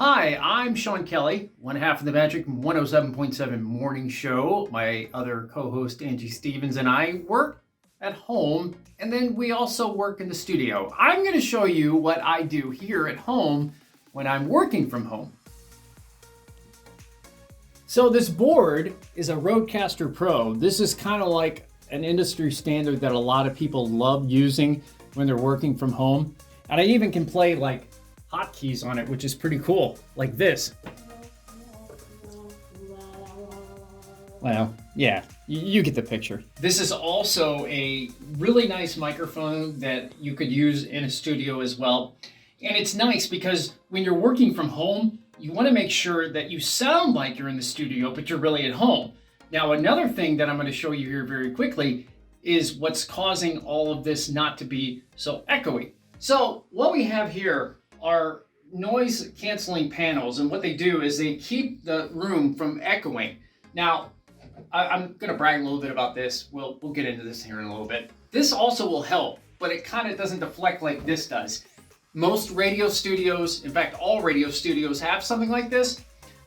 Hi, I'm Sean Kelly, one half of the Majic 107.7 Morning Show. My other co-host Angie Stevens and I work at home, and then we also work in the studio. I'm going to show you what I do here at home when I'm working from home. So this board is a Rodecaster Pro. This is kind of like an industry standard that a lot of people love using when they're working from home. And I even can play like hotkeys on it, which is pretty cool, like this. Well, yeah, you get the picture. This is also a really nice microphone that you could use in a studio as well. And it's nice because when you're working from home, you want to make sure that you sound like you're in the studio, but you're really at home. Now, another thing that I'm going to show you here very quickly is what's causing all of this not to be so echoey. So what we have here are noise canceling panels, and what they do is they keep the room from echoing. Now, I'm going to brag a little bit about this. We'll get into this here in a little bit. This also will help, but it kind of doesn't deflect like this does. Most radio studios, in fact, all radio studios have something like this,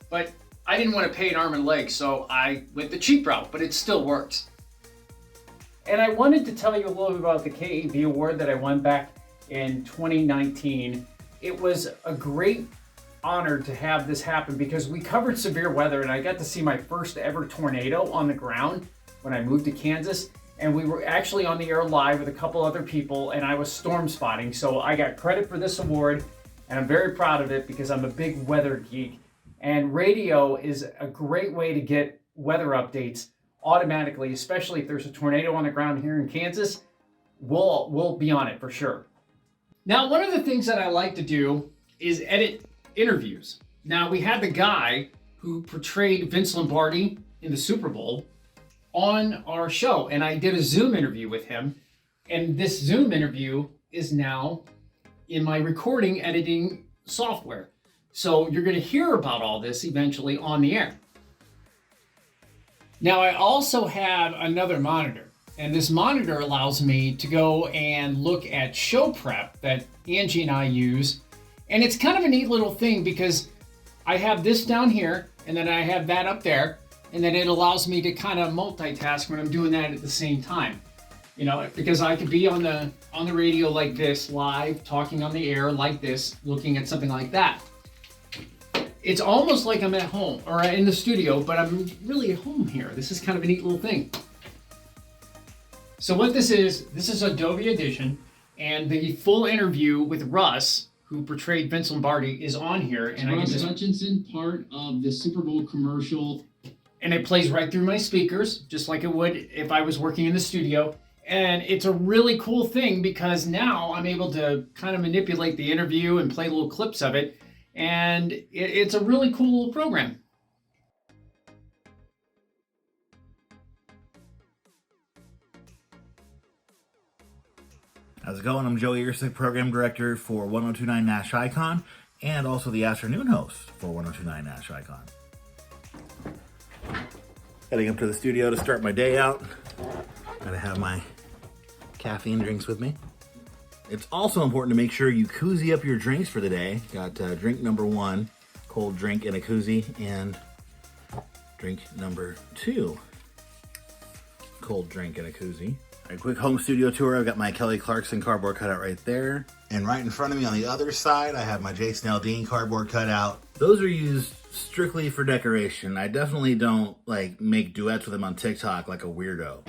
but I didn't want to pay an arm and leg, so I went the cheap route, but it still works. And I wanted to tell you a little bit about the KAB award that I won back in 2019. It was a great honor to have this happen because we covered severe weather, and I got to see my first ever tornado on the ground when I moved to Kansas. And we were actually on the air live with a couple other people, and I was storm spotting. So I got credit for this award, and I'm very proud of it because I'm a big weather geek. And radio is a great way to get weather updates automatically, especially if there's a tornado on the ground here in Kansas. We'll be on it for sure. Now, one of the things that I like to do is edit interviews. Now, we had the guy who portrayed Vince Lombardi in the Super Bowl on our show, and I did a Zoom interview with him, and this Zoom interview is now in my recording editing software. So you're going to hear about all this eventually on the air. Now, I also have another monitor. And this monitor allows me to go and look at show prep that Angie and I use. And it's kind of a neat little thing because I have this down here and then I have that up there. And then it allows me to kind of multitask when I'm doing that at the same time. You know, because I could be on the radio like this, live, talking on the air like this, looking at something like that. It's almost like I'm at home or in the studio, but I'm really at home here. This is kind of a neat little thing. So what this is Adobe Audition, and the full interview with Russ, who portrayed Vince Lombardi, is on here. And Russ Hutchinson, part of the Super Bowl commercial. And it plays right through my speakers, just like it would if I was working in the studio. And it's a really cool thing because now I'm able to kind of manipulate the interview and play little clips of it. And it's a really cool little program. How's it going? I'm Joey Irsik, Program Director for 1029 NASH Icon, and also the afternoon host for 1029 NASH Icon. Heading up to the studio to start my day out. Gotta have my caffeine drinks with me. It's also important to make sure you koozie up your drinks for the day. Got drink number 1, cold drink in a koozie, and drink number 2, cold drink in a koozie. A quick home studio tour. I've got my Kelly Clarkson cardboard cutout right there. And right in front of me on the other side, I have my Jason Aldean cardboard cutout. Those are used strictly for decoration. I definitely don't make duets with them on TikTok like a weirdo.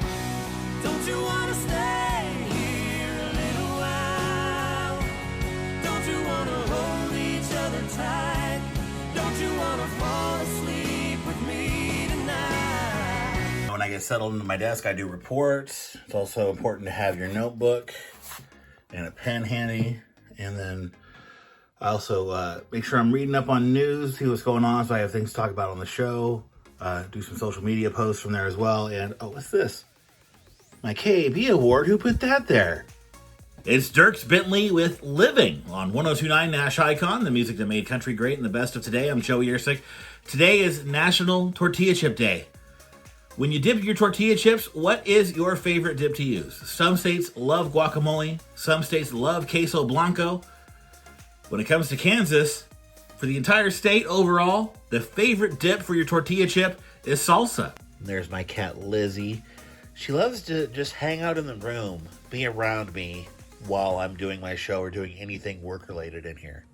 Don't you want to stay here a little while? Don't you want to hold each other tight? Don't you want to fall asleep with me tonight? When I get settled into my desk, I do reports. It's also important to have your notebook and a pen handy. And then I also make sure I'm reading up on news, see what's going on, so I have things to talk about on the show. Do some social media posts from there as well. And, oh, what's this? My KAB award, who put that there? It's Dierks Bentley with Living on 1029 NASH Icon, the music that made country great and the best of today. I'm Joey Irsik. Today is National Tortilla Chip Day. When you dip your tortilla chips, what is your favorite dip to use? Some states love guacamole. Some states love queso blanco. When it comes to Kansas, For the entire state overall, the favorite dip for your tortilla chip is salsa. There's my cat Lizzie. She loves to just hang out in the room, be around me while I'm doing my show or doing anything work-related in here.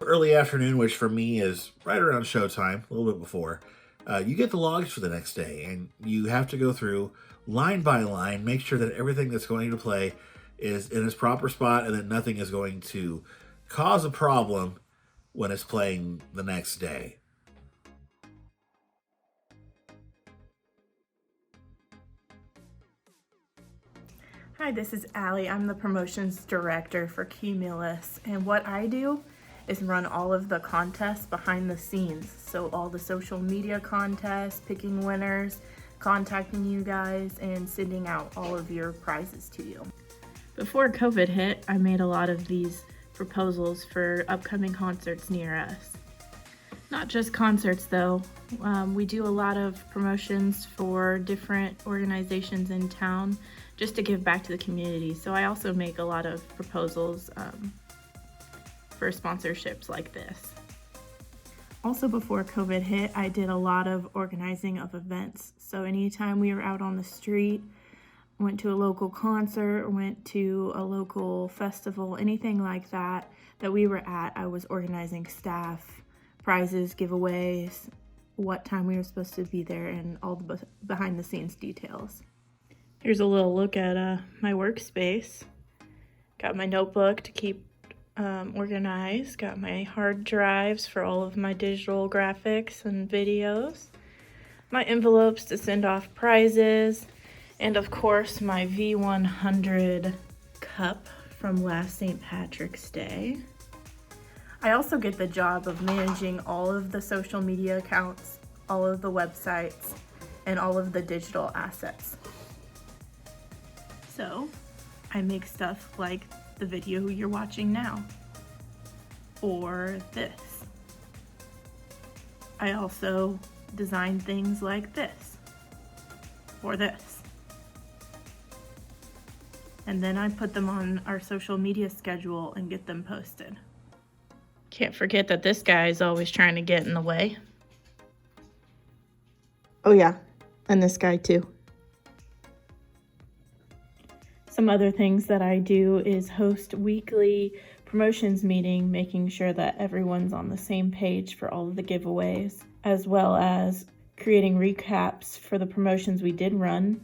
Early afternoon, which for me is right around showtime, a little bit before, you get the logs for the next day, and you have to go through line by line, make sure that everything that's going to play is in its proper spot and that nothing is going to cause a problem when it's playing the next day. Hi, this is Allie. I'm the promotions director for Cumulus, and what I do is run all of the contests behind the scenes. So all the social media contests, picking winners, contacting you guys, and sending out all of your prizes to you. Before COVID hit, I made a lot of these proposals for upcoming concerts near us. Not just concerts though. We do a lot of promotions for different organizations in town just to give back to the community. So I also make a lot of proposals for sponsorships like this. Also before COVID hit, I did a lot of organizing of events. So anytime we were out on the street, went to a local concert, went to a local festival, anything like that we were at, I was organizing staff, prizes, giveaways, what time we were supposed to be there, and all the behind the scenes details. Here's a little look at my workspace. Got my notebook to keep organized, got my hard drives for all of my digital graphics and videos, my envelopes to send off prizes, and of course my V100 cup from last St. Patrick's Day. I also get the job of managing all of the social media accounts, all of the websites, and all of the digital assets. So I make stuff like the video you're watching now, or this. I also design things like this, or this. And then I put them on our social media schedule and get them posted. Can't forget that this guy is always trying to get in the way. Oh yeah, and this guy too. Some other things that I do is host weekly promotions meeting, making sure that everyone's on the same page for all of the giveaways, as well as creating recaps for the promotions we did run,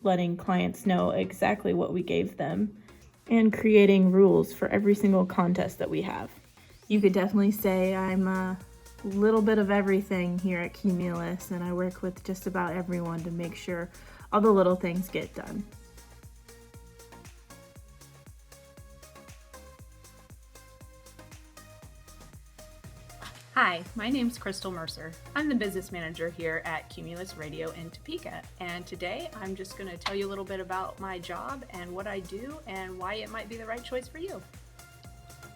letting clients know exactly what we gave them, and creating rules for every single contest that we have. You could definitely say I'm a little bit of everything here at Cumulus, and I work with just about everyone to make sure all the little things get done. Hi, my name's Krystal Mercer. I'm the business manager here at Cumulus Radio in Topeka, and today I'm just going to tell you a little bit about my job and what I do and why it might be the right choice for you.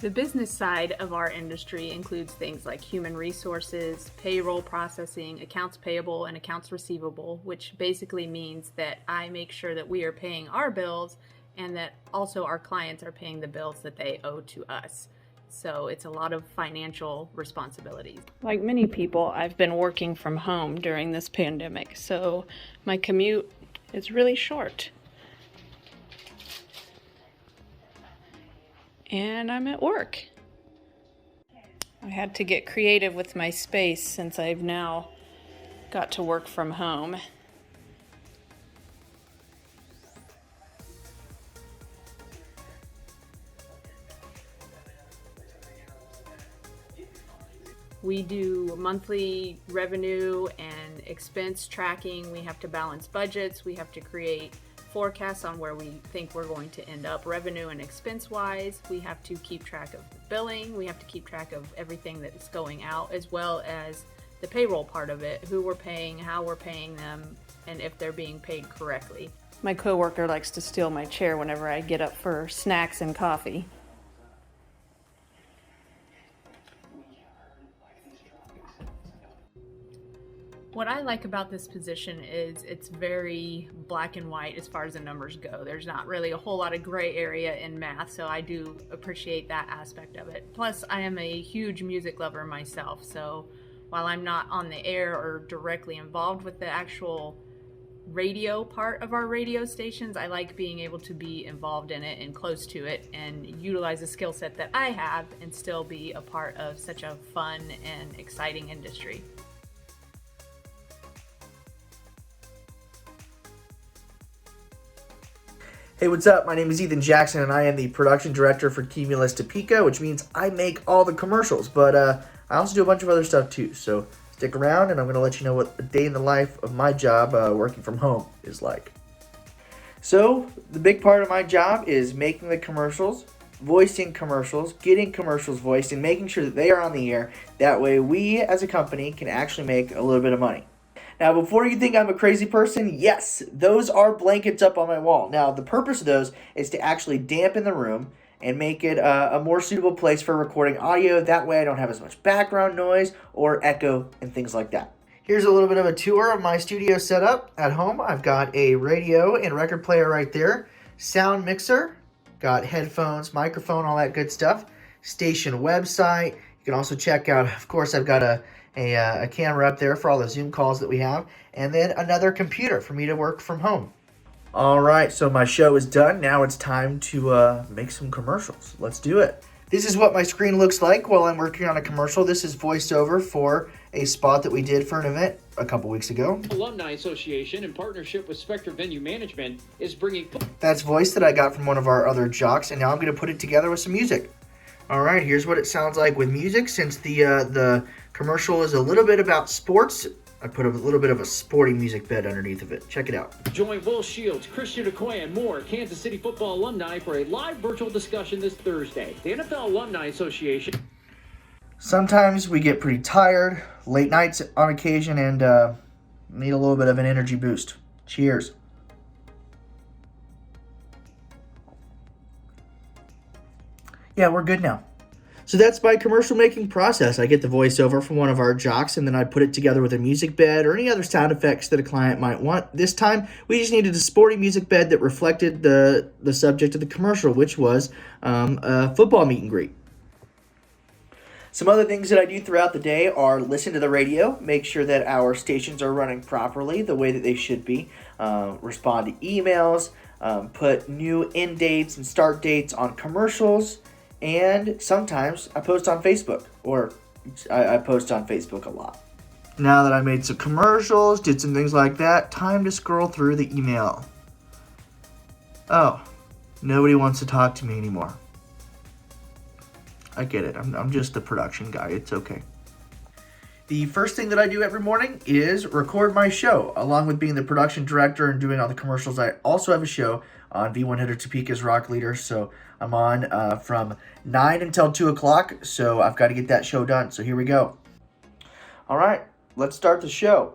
The business side of our industry includes things like human resources, payroll processing, accounts payable, and accounts receivable, which basically means that I make sure that we are paying our bills and that also our clients are paying the bills that they owe to us. So it's a lot of financial responsibilities. Like many people, I've been working from home during this pandemic, so my commute is really short. And I'm at work. I had to get creative with my space since I've now got to work from home. We do monthly revenue and expense tracking. We have to balance budgets. We have to create forecasts on where we think we're going to end up revenue and expense wise. We have to keep track of the billing. We have to keep track of everything that is going out, as well as the payroll part of it, who we're paying, how we're paying them, and if they're being paid correctly. My coworker likes to steal my chair whenever I get up for snacks and coffee. What I like about this position is it's very black and white as far as the numbers go. There's not really a whole lot of gray area in math, so I do appreciate that aspect of it. Plus, I am a huge music lover myself, so while I'm not on the air or directly involved with the actual radio part of our radio stations, I like being able to be involved in it and close to it and utilize the skill set that I have and still be a part of such a fun and exciting industry. Hey, what's up? My name is Ethan Jackson, and I am the production director for Cumulus Topeka, which means I make all the commercials, but I also do a bunch of other stuff too. So stick around, and I'm going to let you know what a day in the life of my job working from home is like. So the big part of my job is making the commercials, voicing commercials, getting commercials voiced, and making sure that they are on the air. That way we, as a company, can actually make a little bit of money. Now, before you think I'm a crazy person, yes, those are blankets up on my wall. Now, the purpose of those is to actually dampen the room and make it a more suitable place for recording audio. That way I don't have as much background noise or echo and things like that. Here's a little bit of a tour of my studio setup at home. I've got a radio and record player right there, sound mixer, got headphones, microphone, all that good stuff, station website. You can also check out, of course, I've got a camera up there for all the Zoom calls that we have, and then another computer for me to work from home. All right, so my show is done. Now it's time to make some commercials. Let's do it. This is what my screen looks like while I'm working on a commercial. This is voiceover for a spot that we did for an event a couple weeks ago. Alumni Association, in partnership with Spectre Venue Management, is bringing... That's voice that I got from one of our other jocks, and now I'm going to put it together with some music. All right, here's what it sounds like with music. Since the commercial is a little bit about sports, I put a little bit of a sporty music bed underneath of it. Check it out. Join Will Shields, Christian Okoye, and more Kansas City football alumni for a live virtual discussion this Thursday. The NFL Alumni Association. Sometimes we get pretty tired, late nights on occasion, and need a little bit of an energy boost. Cheers. Yeah, we're good now. So that's my commercial making process. I get the voiceover from one of our jocks, and then I put it together with a music bed or any other sound effects that a client might want. This time, we just needed a sporty music bed that reflected the subject of the commercial, which was a football meet and greet. Some other things that I do throughout the day are listen to the radio, make sure that our stations are running properly, the way that they should be, respond to emails, put new end dates and start dates on commercials, and sometimes I post on Facebook, or I post on Facebook a lot. Now that I made some commercials, did some things like that, time to scroll through the email. Oh, nobody wants to talk to me anymore. I get it. I'm just a production guy. It's okay. The first thing that I do every morning is record my show. Along with being the production director and doing all the commercials, I also have a show on V100 Topeka's Rock Leader. So I'm on from 9 until 2 o'clock. So I've got to get that show done. So here we go. All right, let's start the show.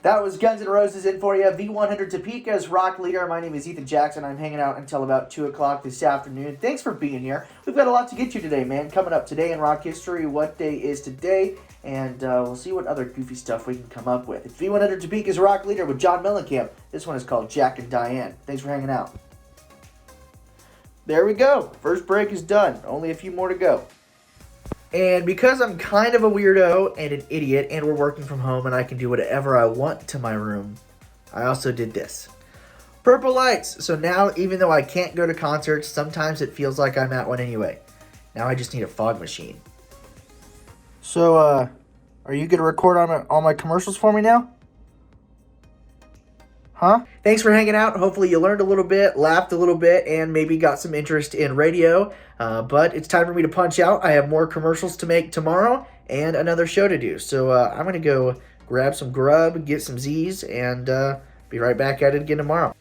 That was Guns N' Roses in for you. V100 Topeka's Rock Leader. My name is Ethan Jackson. I'm hanging out until about 2 o'clock this afternoon. Thanks for being here. We've got a lot to get to today, man. Coming up today in rock history, what day is today? And we'll see what other goofy stuff we can come up with. It's V100 Topeka's Rock Leader with John Mellencamp. This one is called Jack and Diane. Thanks for hanging out. There we go. First break is done. Only a few more to go. And because I'm kind of a weirdo and an idiot, and we're working from home and I can do whatever I want to my room, I also did this. Purple lights. So now, even though I can't go to concerts, sometimes it feels like I'm at one anyway. Now I just need a fog machine. So, are you going to record all my commercials for me now? Huh? Thanks for hanging out. Hopefully you learned a little bit, laughed a little bit, and maybe got some interest in radio. But it's time for me to punch out. I have more commercials to make tomorrow and another show to do. So I'm going to go grab some grub, get some Z's, and be right back at it again tomorrow.